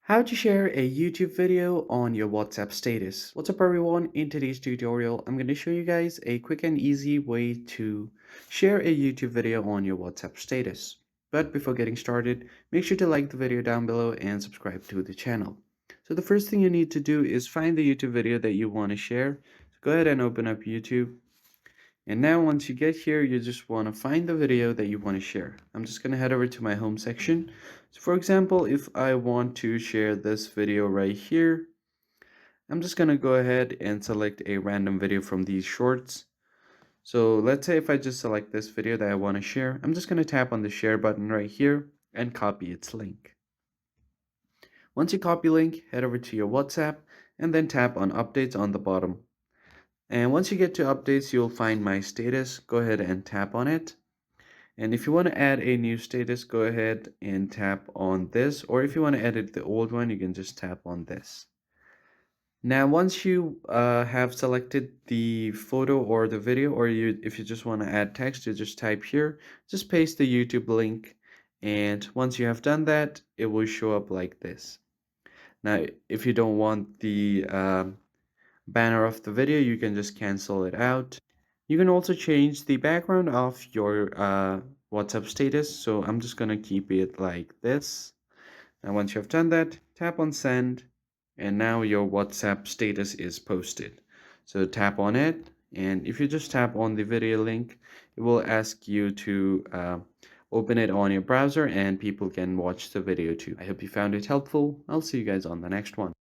How to share a YouTube video on your WhatsApp status. What's up everyone? In today's tutorial, I'm going to show you guys a quick and easy way to share a YouTube video on your WhatsApp status. But before getting started, make sure to like the video down below and subscribe to the channel. So the first thing you need to do is find the YouTube video that you want to share. So go ahead and open up YouTube. And now once you get here, you just want to find the video that you want to share. I'm just going to head over to my home section. So for example, if I want to share this video right here, I'm just going to go ahead and select a random video from these shorts. So let's say if I just select this video that I want to share, I'm just going to tap on the share button right here and copy its link. Once you copy link, head over to your WhatsApp and then tap on updates on the bottom. And once you get to updates, you'll find my status. Go ahead and tap on it. And if you want to add a new status, go ahead and tap on this. Or if you want to edit the old one, you can just tap on this. Now, once you have selected the photo or the video, or if you just want to add text, you just type here, just paste the YouTube link. And once you have done that, it will show up like this. Now, if you don't want the banner of the video, you can just cancel it out. You can also change the background of your WhatsApp status. So I'm just gonna keep it like this. And once you have done that, tap on send, and now your WhatsApp status is posted. So tap on it, and if you just tap on the video link, it will ask you to open it on your browser and people can watch the video too. I hope you found it helpful. I'll see you guys on the next one.